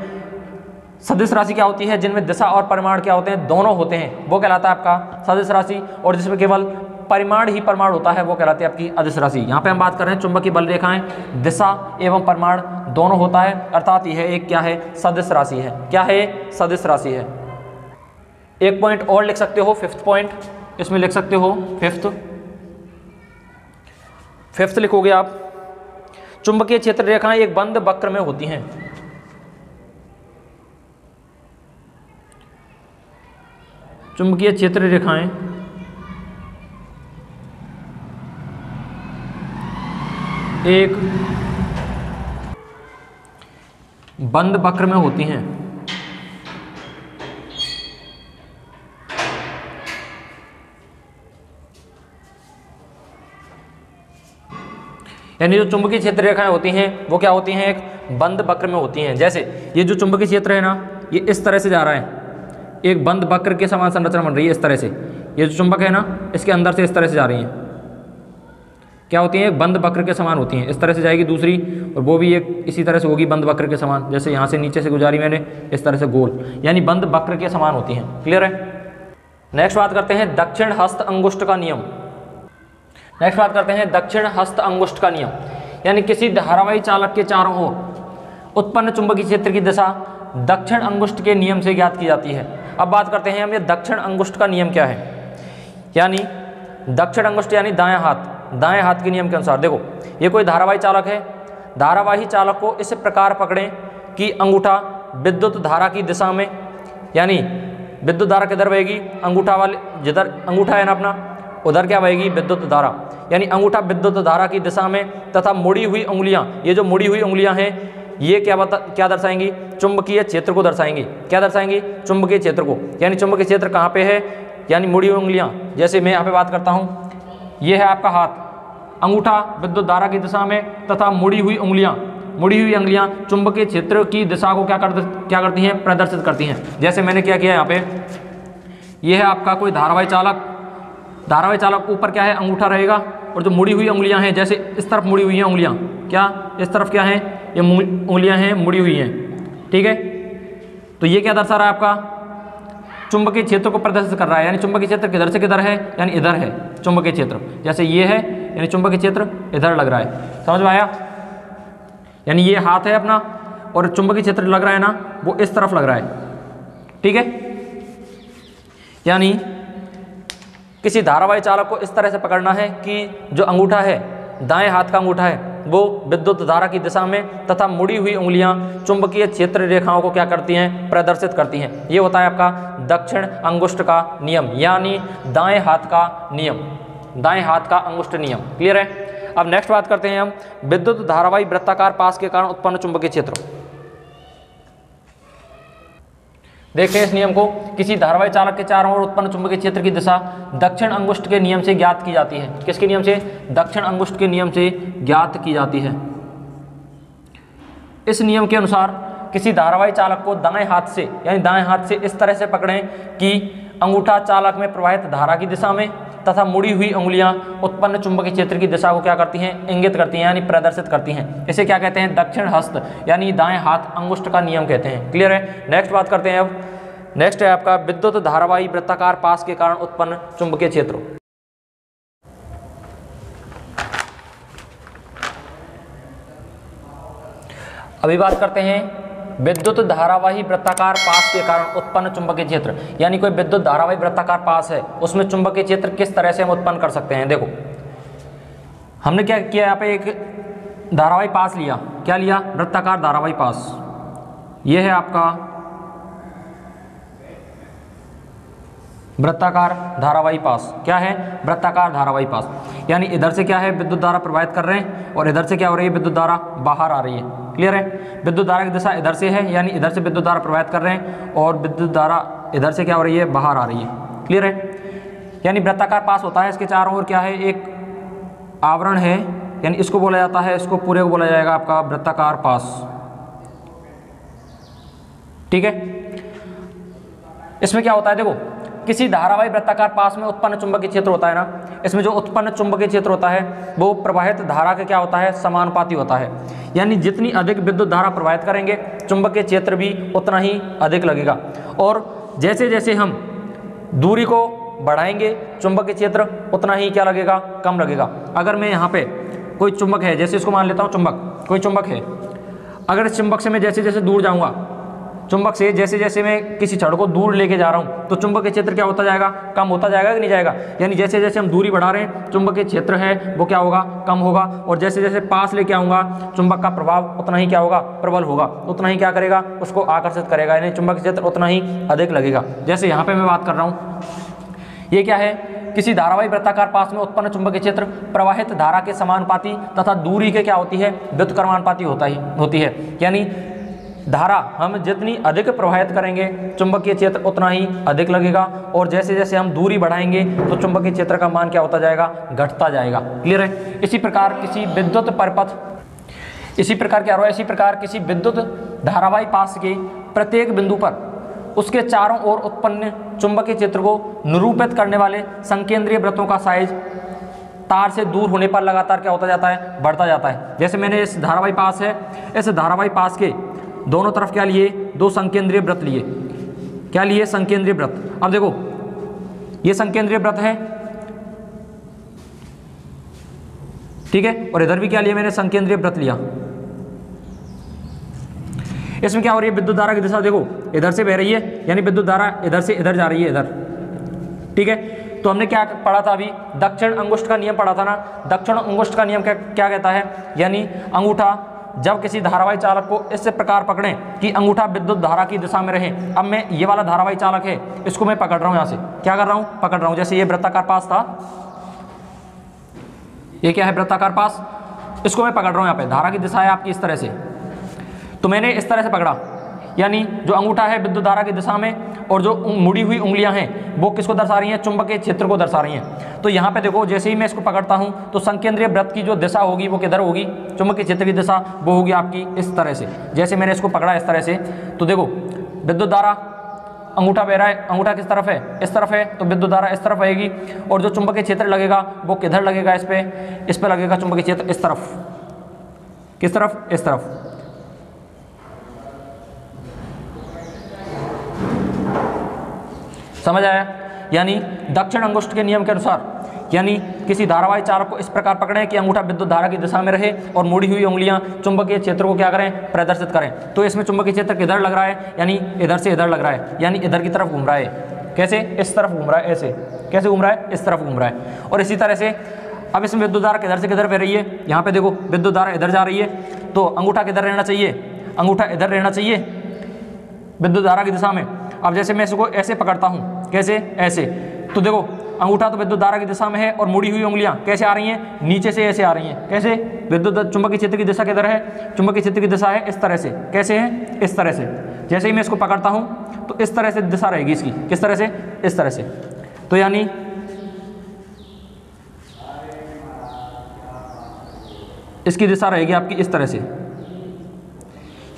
सदिश राशि क्या होती है? जिनमें दिशा और परिमाण क्या होते हैं? दोनों होते हैं, वो कहलाता है आपका सदिश राशि। और जिसमें केवल परिमाण ही परिमाण होता है वो कहलाती है आपकी अदिश राशि। यहाँ पे हम बात कर रहे हैं चुंबकीय बल रेखाएं दिशा एवं परिमाण दोनों होता है, अर्थात यह एक क्या है? सदिश राशि है। क्या है? सदिश राशि है। एक पॉइंट और लिख सकते हो, फिफ्थ पॉइंट इसमें लिख सकते हो, फिफ्थ लिखोगे आप। चुंबकीय क्षेत्र रेखाएं एक बंद वक्र में होती हैं। चुंबकीय क्षेत्र रेखाएं एक बंद वक्र में होती हैं। यानी जो चुंबकीय क्षेत्र रेखाएं होती हैं वो क्या होती हैं? एक बंद वक्र में होती हैं। जैसे ये जो चुंबकीय क्षेत्र है ना, ये इस तरह से जा रहा है, एक बंद वक्र के समान संरचना बन रही है इस तरह से। ये जो चुंबक है ना, इसके अंदर से इस तरह से जा रही हैं, क्या होती हैं? एक बंद वक्र के समान होती हैं। इस तरह से जाएगी दूसरी, और वो भी एक इसी तरह से होगी बंद वक्र के समान। जैसे यहाँ से नीचे से गुजारी मैंने, इस तरह से गोल, यानी बंद वक्र के समान होती हैं। क्लियर है? नेक्स्ट बात करते हैं दक्षिण हस्त अंगुष्ठ का नियम। नेक्स्ट बात करते हैं दक्षिण हस्त अंगुष्ठ का नियम। यानी किसी धारावाही चालक के चारों ओर उत्पन्न चुंबकीय क्षेत्र की दिशा दक्षिण अंगुष्ठ के नियम से ज्ञात की जाती है। अब बात करते हैं हम ये दक्षिण अंगुष्ठ का नियम क्या है। यानी दक्षिण अंगुष्ठ यानी दायां हाथ के नियम के अनुसार। देखो, ये कोई धारावाही चालक है, धारावाही चालक को इस प्रकार पकड़ें कि अंगूठा विद्युत धारा की दिशा में, यानी विद्युत धारा किधर बहेगी? अंगूठा वाले, जिधर अंगूठा है ना अपना, उधर क्या बहेगी? विद्युत धारा। यानी अंगूठा विद्युत धारा की दिशा में तथा मुड़ी हुई उंगलियां, ये जो मुड़ी हुई उंगलियां हैं ये क्या दर्शाएंगी? चुंबकीय क्षेत्र को दर्शाएंगी। क्या दर्शाएंगी? चुंबकीय क्षेत्र को। यानी चुंबकीय क्षेत्र कहाँ पे है? यानी मुड़ी हुई उंगलियां। जैसे मैं यहाँ पे बात करता हूँ, ये है आपका हाथ, अंगूठा विद्युत धारा की दिशा में तथा मुड़ी हुई उंगलियां चुंबकीय क्षेत्र की दिशा को क्या करती हैं? प्रदर्शित करती हैं। जैसे मैंने क्या किया यहाँ पे, यह है आपका कोई धारावाही चालक ऊपर क्या है? अंगूठा रहेगा, और जो मुड़ी हुई उंगलियां हैं, जैसे इस तरफ मुड़ी हुई हैं उंगलियां, क्या इस तरफ क्या है? ये उंगलियां हैं, मुड़ी हुई हैं। ठीक है, तो ये क्या दर्शा रहा है? आपका चुंबकीय क्षेत्र को प्रदर्शित कर रहा है। यानी चुंबकीय क्षेत्र किधर से किधर है? यानी इधर है चुंबकीय क्षेत्र। जैसे ये है, यानी चुंबकीय क्षेत्र इधर लग रहा है। समझ में आया? यानी ये हाथ है अपना, और चुंबकीय क्षेत्र लग रहा है ना, वो इस तरफ लग रहा है। ठीक है, यानी किसी धारावाही चालक को इस तरह से पकड़ना है कि जो अंगूठा है, दाएं हाथ का अंगूठा है, वो विद्युत धारा की दिशा में तथा मुड़ी हुई उंगलियां चुंबकीय क्षेत्र रेखाओं को क्या करती हैं? प्रदर्शित करती हैं। ये होता है आपका दक्षिण अंगुष्ठ का नियम, यानी दाएं हाथ का नियम, दाएं हाथ का अंगुष्ठ नियम। क्लियर है? अब नेक्स्ट बात करते हैं हम विद्युत धारावाही वृत्ताकार पास के कारण उत्पन्न चुंबकीय क्षेत्र। देखते हैं इस नियम को। किसी धारावाही चालक के चारों ओर उत्पन्न चुंबकीय क्षेत्र की दिशा दक्षिण अंगुष्ठ के नियम से ज्ञात की जाती है। किसके नियम से? दक्षिण अंगुष्ठ के नियम से ज्ञात की जाती है। इस नियम के अनुसार किसी धारावाही चालक को दाएं हाथ से, यानी दाएं हाथ से इस तरह से पकड़ें कि अंगूठा चालक में प्रवाहित धारा की दिशा में तथा मुड़ी हुई उंगलियां उत्पन्न चुंबकीय क्षेत्र की दिशा को क्या करती हैं? इंगित करती हैं, यानी प्रदर्शित करती हैं। इसे क्या कहते हैं? दक्षिण हस्त, यानी दाएं हाथ अंगुष्ठ का नियम कहते हैं। क्लियर है? नेक्स्ट बात करते हैं अब। नेक्स्ट है आपका विद्युत धारावाही वृत्ताकार पास के कारण उत्पन्न चुंबकीय क्षेत्र। अभी बात करते हैं विद्युत धारावाही वृत्ताकार पास के कारण उत्पन्न चुंबकीय क्षेत्र। यानी कोई विद्युत धारावाही वृत्ताकार पास है, उसमें चुंबकीय क्षेत्र किस तरह से हम उत्पन्न कर सकते हैं। देखो, हमने क्या किया, यहाँ पे एक धारावाही पास लिया। क्या लिया? वृत्ताकार धारावाही पास। यह है आपका वृत्ताकार धारावाही पास। क्या है? वृत्ताकार धारावाही पास। यानी इधर से क्या है? विद्युत धारा प्रवाहित कर रहे हैं, और इधर से क्या हो रही है? विद्युत धारा बाहर आ रही है। क्लियर है? विद्युत धारा की दिशा इधर से है, यानी इधर से विद्युत धारा प्रवाहित कर रहे हैं, और विद्युत धारा इधर से क्या हो रही है? बाहर आ रही है। क्लियर है? यानी वृत्ताकार पास होता है, इसके चारों ओर क्या है? एक आवरण है, यानी इसको बोला जाता है, इसको पूरे को बोला जाएगा आपका वृत्ताकार पास। ठीक है? इसमें क्या होता है? देखो, किसी धारावाही वृत्ताकार पास में उत्पन्न चुंबकीय क्षेत्र होता है ना, इसमें जो उत्पन्न चुंबकीय क्षेत्र होता है वो प्रवाहित धारा के क्या होता है, समानुपाती होता है। यानी जितनी अधिक विद्युत धारा प्रवाहित करेंगे चुंबकीय क्षेत्र भी उतना ही अधिक लगेगा। और जैसे जैसे हम दूरी को बढ़ाएंगे चुंबकीय क्षेत्र उतना ही क्या लगेगा, कम लगेगा। अगर मैं यहाँ पे कोई चुंबक है, जैसे इसको मान लेता हूँ चुंबक, कोई चुंबक है, अगर इस चुंबक से मैं जैसे जैसे दूर जाऊँगा, चुंबक से जैसे जैसे मैं किसी छड़ को दूर लेके जा रहा हूँ तो चुंबकीय क्षेत्र क्या होता जाएगा, कम होता जाएगा कि नहीं जाएगा। यानी जैसे जैसे हम दूरी बढ़ा रहे हैं चुंबकीय क्षेत्र है वो क्या होगा, कम होगा। और जैसे जैसे पास लेके आऊँगा चुंबक का प्रभाव उतना ही क्या होगा, प्रबल होगा, उतना ही क्या करेगा, उसको आकर्षित करेगा, यानी चुंबकीय क्षेत्र उतना ही अधिक लगेगा। जैसे यहाँ पर मैं बात कर रहा हूँ, ये क्या है, किसी धारावाही वृत्ताकार पास में उत्पन्न चुंबकीय क्षेत्र प्रवाहित धारा के समानुपाती तथा दूरी के क्या होती है, व्युत्क्रमानुपाती होती है। यानी धारा हम जितनी अधिक प्रवाहित करेंगे चुंबकीय क्षेत्र उतना ही अधिक लगेगा, और जैसे जैसे हम दूरी बढ़ाएंगे तो चुंबकीय क्षेत्र का मान क्या होता जाएगा, घटता जाएगा। क्लियर है। इसी प्रकार किसी विद्युत परिपथ, इसी प्रकार क्या हो रहा है, इसी प्रकार किसी विद्युत धारावाही पास के प्रत्येक बिंदु पर उसके चारों ओर उत्पन्न चुंबकीय क्षेत्र को निरूपित करने वाले संकेंद्रीय वृत्तों का साइज तार से दूर होने पर लगातार क्या होता जाता है, बढ़ता जाता है। जैसे मैंने इस धारावाही पास है, इस धारावाही पास के दोनों तरफ क्या लिए, दो संकेंद्रीय वृत्त लिए। क्या लिए, संकेंद्रीय वृत्त। अब देखो ये संकेंद्रीय वृत्त है, ठीक है, और इधर भी क्या लिया मैंने, संकेंद्रीय वृत्त लिया। इसमें क्या हो रही है, विद्युत धारा की दिशा देखो इधर से बह रही है, यानी विद्युत धारा इधर से इधर जा रही है, इधर, ठीक है। तो हमने क्या पढ़ा था अभी, दक्षिण अंगुष्ठ का नियम पढ़ा था ना। दक्षिण अंगुष्ठ का नियम क्या कहता है, यानी अंगूठा जब किसी धारावाही चालक को इस प्रकार पकड़ें कि अंगूठा विद्युत धारा की दिशा में रहे। अब मैं ये वाला धारावाही चालक है, इसको मैं पकड़ रहा हूँ, यहाँ से क्या कर रहा हूँ, पकड़ रहा हूँ। जैसे ये वृत्ताकार पास था, ये क्या है, वृत्ताकार पास, इसको मैं पकड़ रहा हूँ, यहाँ पे धारा की दिशा है आपकी इस तरह से, तो मैंने इस तरह से पकड़ा, यानी जो अंगूठा है विद्युत धारा की दिशा में, और जो मुड़ी हुई उंगलियां हैं वो किसको दर्शा रही हैं, चुंबकीय क्षेत्र को दर्शा रही हैं। तो यहाँ पे देखो जैसे ही मैं इसको पकड़ता हूँ तो संकेंद्रीय वृत्त की जो दिशा होगी वो किधर होगी, चुंबकीय क्षेत्र की दिशा वो होगी आपकी इस तरह से। जैसे मैंने इसको पकड़ा इस तरह से, तो देखो विद्युत धारा, अंगूठा बह रहा है, अंगूठा किस तरफ है, इस तरफ है, तो विद्युत धारा इस तरफ आएगी, और जो चुंबकीय क्षेत्र लगेगा वो किधर लगेगा, इस पे लगेगा चुंबकीय क्षेत्र इस तरफ। किस तरफ, इस तरफ। समझ आया। यानी दक्षिण अंगुष्ठ के नियम के अनुसार, यानी किसी धारावाही चालक को इस प्रकार पकड़ें कि अंगूठा विद्युत धारा की दिशा में रहे और मुड़ी हुई उंगलियां चुंबकीय क्षेत्र को क्या करें, प्रदर्शित करें। तो इसमें चुंबकीय क्षेत्र किधर लग रहा है, यानी इधर से इधर लग रहा है, यानी इधर की तरफ घूम रहा है। कैसे, इस तरफ घूम रहा है, ऐसे कैसे घूम रहा है, इस तरफ घूम रहा है। और इसी तरह से अब इसमें विद्युत धारा किधर से किधर बह रही है, यहाँ पे देखो विद्युत धारा इधर जा रही है, तो अंगूठा किधर रहना चाहिए, अंगूठा इधर रहना चाहिए विद्युत धारा की दिशा में। अब जैसे मैं इसको ऐसे पकड़ता हूँ, कैसे, ऐसे, तो देखो अंगूठा तो विद्युत धारा की दिशा में है और मुड़ी हुई उंगलियां कैसे आ रही हैं, नीचे से ऐसे आ रही हैं। कैसे, विद्युत चुंबकीय क्षेत्र की दिशा किधर है, चुंबकीय क्षेत्र की दिशा है इस तरह से। कैसे है, इस तरह से। जैसे ही मैं इसको पकड़ता हूँ तो इस तरह से दिशा रहेगी इसकी, किस तरह से, इस तरह से। तो यानी इसकी दिशा रहेगी आपकी इस तरह से,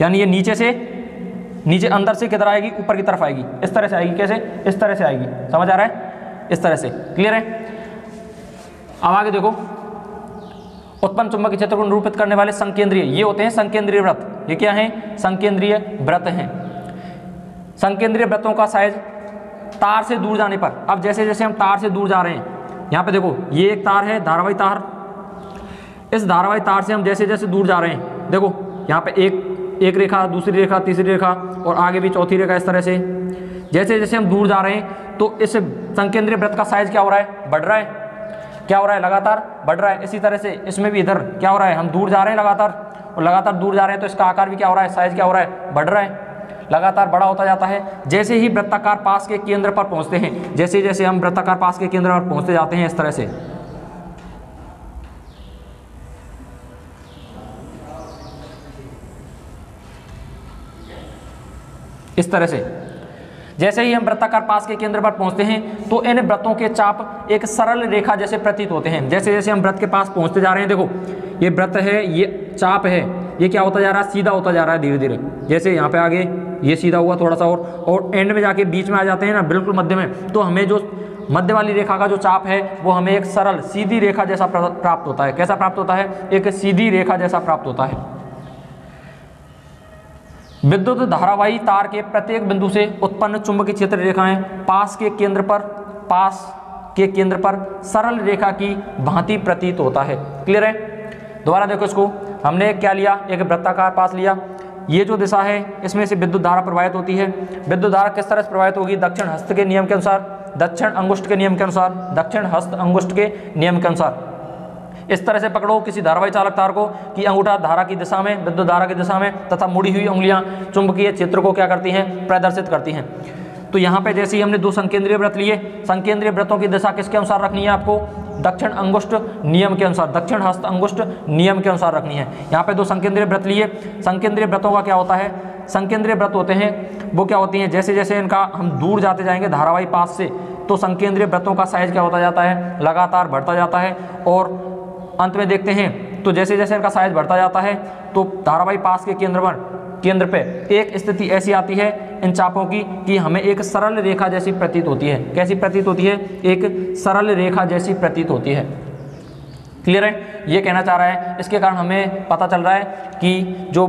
यानी ये नीचे से, नीचे अंदर से किधर आएगी, ऊपर की तरफ आएगी, इस तरह से आएगी। कैसे, इस तरह से आएगी। समझ आ रहा है, इस तरह से। क्लियर है। अब आगे देखो, उत्पन्न चुंबकीय क्षेत्र को निरूपित करने वाले संकेंद्रीय, ये होते हैं संकेंद्रीय वृत्त। ये क्या हैं, संकेंद्रीय वृत्त हैं। संकेंद्रीय वृत्तों का साइज तार से दूर जाने पर, अब जैसे जैसे हम तार से दूर जा रहे हैं, यहाँ पे देखो ये एक तार है, धारावाही तार। इस धारावाही तार से हम जैसे जैसे दूर जा रहे हैं, देखो यहाँ पे एक रेखा, दूसरी रेखा, तीसरी रेखा, और आगे भी चौथी रेखा, इस तरह से। जैसे जैसे हम दूर जा रहे हैं तो इस संकेंद्रीय वृत्त का साइज क्या हो रहा है, बढ़ रहा है। क्या हो रहा है, लगातार बढ़ रहा है। इसी तरह से इसमें भी इधर क्या हो रहा है, हम दूर जा रहे हैं लगातार, और लगातार दूर जा रहे हैं तो इसका आकार भी क्या हो रहा है, साइज क्या हो रहा है, बढ़ रहा है, लगातार बड़ा होता जाता है। जैसे ही वृत्ताकार पास के केंद्र पर पहुँचते हैं, जैसे जैसे हम वृत्ताकार पास के केंद्र पर पहुँचते जाते हैं, इस तरह से, इस तरह से जैसे ही हम वृत्ताकार पास के केंद्र पर पहुंचते हैं तो इन वृत्तों के चाप एक सरल रेखा जैसे प्रतीत होते हैं। जैसे जैसे हम वृत्त के पास पहुंचते जा रहे हैं, देखो ये वृत्त है, ये चाप है, ये क्या होता जा रहा है, सीधा होता जा रहा है धीरे धीरे। जैसे यहाँ पे आगे ये सीधा हुआ थोड़ा सा और एंड में जाके बीच में आ जाते हैं ना बिल्कुल मध्य में, तो हमें जो मध्य वाली रेखा का जो चाप है वो हमें एक सरल सीधी रेखा जैसा प्राप्त होता है। कैसा प्राप्त होता है? एक सीधी रेखा जैसा प्राप्त होता है। विद्युत धारावाही तार के प्रत्येक बिंदु से उत्पन्न चुंबकीय क्षेत्र रेखाएं पास के केंद्र पर सरल रेखा की भांति प्रतीत होता है। क्लियर है? दोबारा देखो इसको, हमने क्या लिया, एक वृत्ताकार पास लिया, ये जो दिशा है इसमें से विद्युत धारा प्रवाहित होती है। विद्युत धारा किस तरह से प्रवाहित होगी? दक्षिण हस्त के नियम के अनुसार, दक्षिण अंगुष्ठ के नियम के अनुसार, दक्षिण हस्त अंगुष्ठ के नियम के अनुसार। इस तरह से पकड़ो किसी धारावाही चालक तार को कि अंगूठा धारा की दिशा में, विद्युत धारा की दिशा में, तथा मुड़ी हुई उंगलियां चुंबकीय क्षेत्र को क्या करती हैं? प्रदर्शित करती हैं। तो यहाँ पे जैसे ही हमने दो संकेंद्रीय वृत्त लिए, संकेंद्रीय वृत्तों की दिशा किसके अनुसार रखनी है आपको? दक्षिण अंगुष्ठ नियम के अनुसार, दक्षिण हस्त अंगुष्ठ नियम के अनुसार रखनी है। यहाँ पे दो संकेंद्रीय वृत्त लिए, संकेंद्रीय वृत्तों का क्या होता है? संकेंद्रीय वृत्त होते हैं वो क्या होती हैं, जैसे जैसे इनका हम दूर जाते जाएंगे धारावाही पास से, तो संकेंद्रीय वृत्तों का साइज क्या होता जाता है? लगातार बढ़ता जाता है। और अंत में देखते हैं तो जैसे जैसे इनका साइज बढ़ता जाता है तो धारावाही पास के केंद्र पे एक स्थिति ऐसी आती है इन चापों की कि हमें एक सरल रेखा जैसी प्रतीत होती है। कैसी प्रतीत होती है? एक सरल रेखा जैसी प्रतीत होती है। क्लियर है? ये कहना चाह रहा है, इसके कारण हमें पता चल रहा है कि जो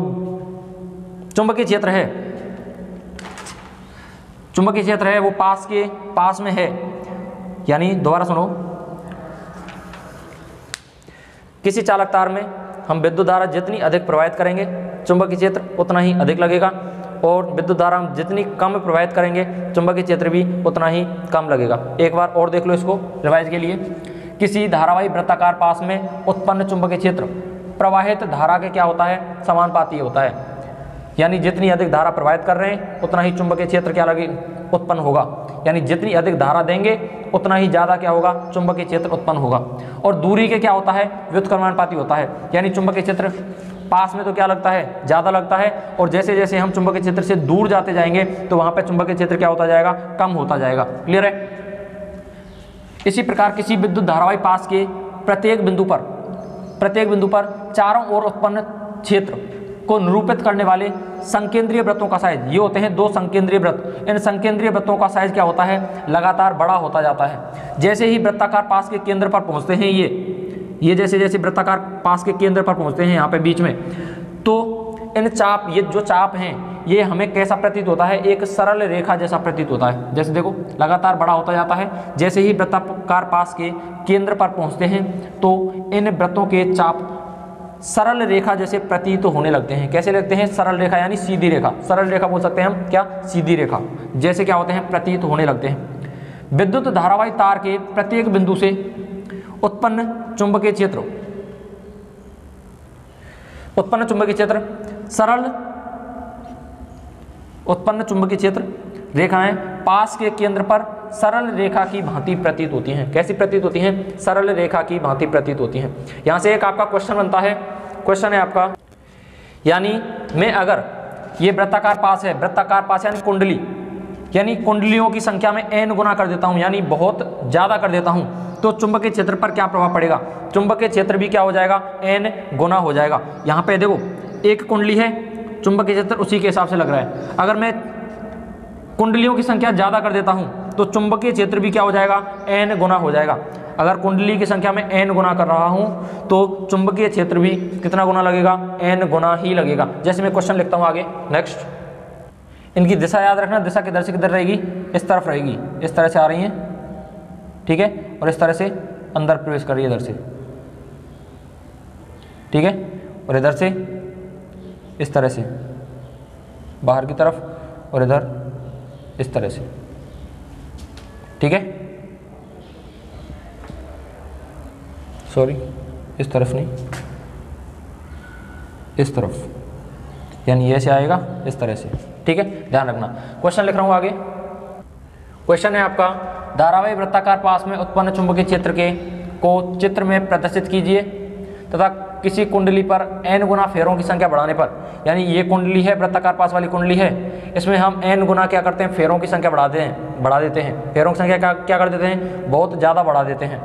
चुंबकीय क्षेत्र है वो पास में है। यानी दोबारा सुनो, किसी चालक तार में हम विद्युत धारा जितनी अधिक प्रवाहित करेंगे चुंबकीय क्षेत्र उतना ही अधिक लगेगा, और विद्युत धारा हम जितनी कम प्रवाहित करेंगे चुंबकीय क्षेत्र भी उतना ही कम लगेगा। एक बार और देख लो इसको रिवाइज के लिए। किसी धारावाही वृत्ताकार पास में उत्पन्न चुंबकीय क्षेत्र प्रवाहित धारा के क्या होता है? समानुपाती होता है। यानी जितनी अधिक धारा प्रवाहित कर रहे हैं उतना ही चुंबकीय क्षेत्र क्या उत्पन्न होगा। यानी जितनी अधिक धारा देंगे उतना ही ज़्यादा क्या होगा? चुंबकीय क्षेत्र उत्पन्न होगा। और दूरी के क्या होता है? व्युत्क्रमानुपाती होता है। यानी चुंबकीय क्षेत्र पास में तो क्या लगता है? ज़्यादा लगता है, और जैसे जैसे हम चुंबकीय क्षेत्र से दूर जाते जाएंगे तो वहाँ पे चुंबकीय क्षेत्र क्या होता जाएगा? कम होता जाएगा। क्लियर है? इसी प्रकार किसी विद्युत धारावाही पास के प्रत्येक बिंदु पर चारों ओर उत्पन्न क्षेत्र को निरूपित करने वाले संकेंद्रीय वृत्तों का साइज, ये होते हैं दो संकेंद्रीय वृत्त, इन संकेंद्रीय वृत्तों का साइज क्या होता है? लगातार बड़ा होता जाता है। जैसे ही वृत्ताकार पास के केंद्र पर पहुंचते हैं ये जैसे जैसे वृत्ताकार पास के केंद्र पर पहुंचते हैं यहाँ पे बीच में, तो इन चाप, ये जो चाप हैं ये हमें कैसा प्रतीत होता है? एक सरल रेखा जैसा प्रतीत होता है। जैसे देखो लगातार बड़ा होता जाता है, जैसे ही वृत्ताकार पास के केंद्र पर पहुंचते हैं तो इन वृत्तों के चाप सरल रेखा जैसे प्रतीत होने लगते हैं। कैसे लगते हैं? सरल रेखा यानी सीधी रेखा, सरल रेखा बोल सकते हैं हम, क्या? सीधी रेखा जैसे क्या होते हैं? प्रतीत होने लगते हैं। विद्युत धारावाही तार के प्रत्येक बिंदु से उत्पन्न चुंबकीय क्षेत्र रेखाएं पास के केंद्र पर सरल रेखा की भांति प्रतीत होती हैं। कैसी प्रतीत होती हैं? सरल रेखा की भांति प्रतीत होती हैं। यहाँ से एक आपका क्वेश्चन बनता है, क्वेश्चन है आपका, यानी मैं अगर ये वृत्ताकार पास है, वृत्ताकार पास यानी कुंडली, यानी कुंडलियों की संख्या में n गुना कर देता हूँ, यानी बहुत ज़्यादा कर देता हूँ, तो चुंबकीय क्षेत्र पर क्या प्रभाव पड़ेगा? चुंबकीय क्षेत्र भी क्या हो जाएगा? n गुना हो जाएगा। यहाँ पे देखो एक कुंडली है, चुंबकीय क्षेत्र उसी के हिसाब से लग रहा है। अगर मैं कुंडलियों की संख्या ज़्यादा कर देता हूँ तो चुंबकीय क्षेत्र भी क्या हो जाएगा? n गुना हो जाएगा। अगर कुंडली की संख्या में n गुना कर रहा हूँ तो चुंबकीय क्षेत्र भी कितना गुना लगेगा? n गुना ही लगेगा। जैसे मैं क्वेश्चन लिखता हूँ आगे, नेक्स्ट, इनकी दिशा याद रखना, दिशा किधर से किधर रहेगी? इस तरफ रहेगी, इस तरह से आ रही हैं, ठीक है, और इस तरह से अंदर प्रवेश कर रही है इधर से, ठीक है, और इधर से इस तरह से बाहर की तरफ, और इधर इस तरह से, ठीक है, सॉरी इस तरफ नहीं, इस तरफ, यानी ऐसे आएगा इस तरह से, ठीक है, ध्यान रखना। क्वेश्चन लिख रहा हूँ आगे। क्वेश्चन है आपका, धारावाही वृत्ताकार पास में उत्पन्न चुंबकीय क्षेत्र को चित्र में प्रदर्शित कीजिए तथा किसी कुंडली पर n गुना फेरों की संख्या बढ़ाने पर, यानी ये कुंडली है, वृत्ताकार पास वाली कुंडली है, इसमें हम n गुना क्या करते हैं? फेरों की संख्या बढ़ा देते हैं। फेरों की संख्या क्या कर देते हैं? बहुत ज़्यादा बढ़ा देते हैं।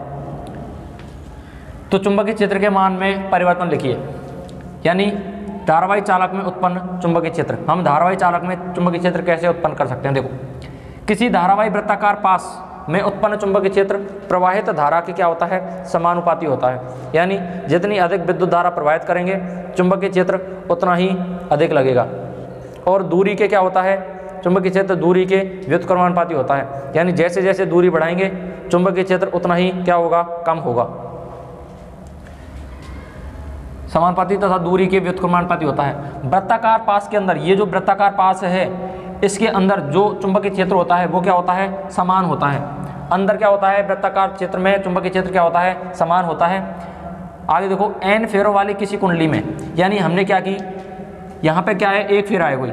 तो चुंबकीय क्षेत्र के मान में परिवर्तन लिखिए, यानी धारावाही चालक में उत्पन्न चुंबकीय क्षेत्र। हम धारावाही चालक में चुंबकीय क्षेत्र कैसे उत्पन्न कर सकते हैं? देखो, किसी धारावाही वृत्ताकार पास में उत्पन्न चुंबकीय क्षेत्र प्रवाहित धारा के क्या होता है? समानुपाती होता है। यानी जितनी अधिक विद्युत धारा प्रवाहित करेंगे चुंबकीय क्षेत्र उतना ही अधिक लगेगा। और दूरी के क्या होता है? चुंबकीय क्षेत्र दूरी के व्युत्क्रमानुपाती होता है। यानी जैसे जैसे दूरी बढ़ाएंगे चुंबकीय क्षेत्र उतना ही क्या होगा? कम होगा। समानुपाती तथा दूरी के व्युत्क्रमानुपाती होता है। वृत्ताकार पास के अंदर, ये जो वृत्ताकार पास है इसके अंदर जो चुंबकीय क्षेत्र होता है वो क्या होता है? समान होता है। अंदर क्या होता है? वृत्ताकार क्षेत्र में चुंबकीय क्षेत्र क्या होता है? समान होता है। आगे देखो, n फेरों वाली किसी कुंडली में, यानी हमने क्या की, यहाँ पे क्या है? एक फेरा है कोई,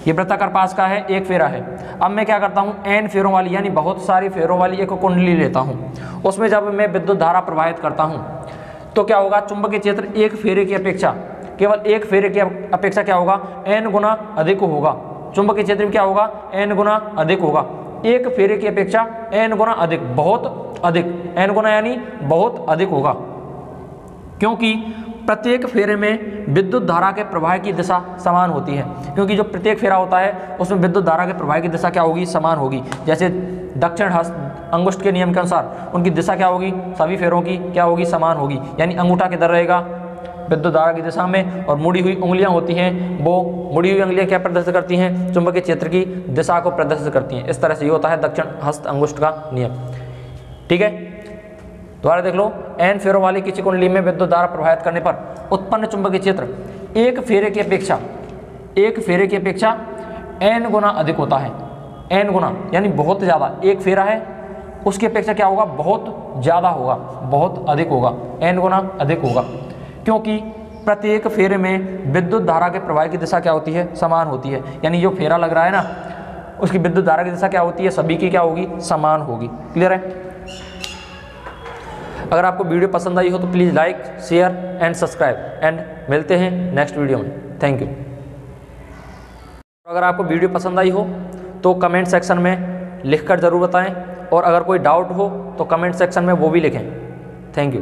ये वृत्ताकार पास का है, एक फेरा है। अब मैं क्या करता हूँ? n फेरों वाली यानी बहुत सारी फेरों वाली एक कुंडली लेता हूँ। उसमें जब मैं विद्युत धारा प्रवाहित करता हूँ तो क्या होगा? चुंबकीय क्षेत्र एक फेरे की अपेक्षा, केवल एक फेरे की अपेक्षा क्या होगा? n गुना अधिक होगा। चुंबकीय क्षेत्र में क्या होगा? n गुना अधिक होगा। एक फेरे की अपेक्षा n गुना अधिक, बहुत अधिक, n गुना यानी बहुत अधिक होगा, क्योंकि प्रत्येक फेरे में विद्युत धारा के प्रवाह की दिशा समान होती है। क्योंकि जो प्रत्येक फेरा होता है उसमें विद्युत धारा के प्रवाह की दिशा क्या होगी? समान होगी। जैसे दक्षिण हस्त अंगुष्ठ के नियम के अनुसार उनकी दिशा क्या होगी? सभी फेरों की क्या होगी? समान होगी। यानी अंगूठा किधर रहेगा? विद्युत धारा की दिशा में, और मुड़ी हुई उंगलियां होती हैं, वो मुड़ी हुई उंगलियां क्या प्रदर्शित करती हैं? चुंबकीय क्षेत्र की दिशा को प्रदर्शित करती हैं। इस तरह से ये होता है दक्षिण हस्त अंगुष्ठ का नियम। ठीक है, दोबारा देख लो, n फेरों वाली किसी कुंडली में विद्युत धारा प्रवाहित करने पर उत्पन्न चुंबकीय क्षेत्र एक फेरे की अपेक्षा n गुना अधिक होता है। n गुना यानी बहुत ज़्यादा, एक फेरा है उसकी अपेक्षा क्या होगा? बहुत ज़्यादा होगा, बहुत अधिक होगा, n गुना अधिक होगा, क्योंकि प्रत्येक फेरे में विद्युत धारा के प्रवाह की दिशा क्या होती है? समान होती है। यानी जो फेरा लग रहा है ना, उसकी विद्युत धारा की दिशा क्या होती है? सभी की क्या होगी? समान होगी। क्लियर है? अगर आपको वीडियो पसंद आई हो तो please like, share and subscribe, and मिलते हैं नेक्स्ट वीडियो में। Thank you. अगर आपको वीडियो पसंद आई हो तो कमेंट सेक्शन में लिखकर ज़रूर बताएं, और अगर कोई डाउट हो तो कमेंट सेक्शन में वो भी लिखें। Thank you.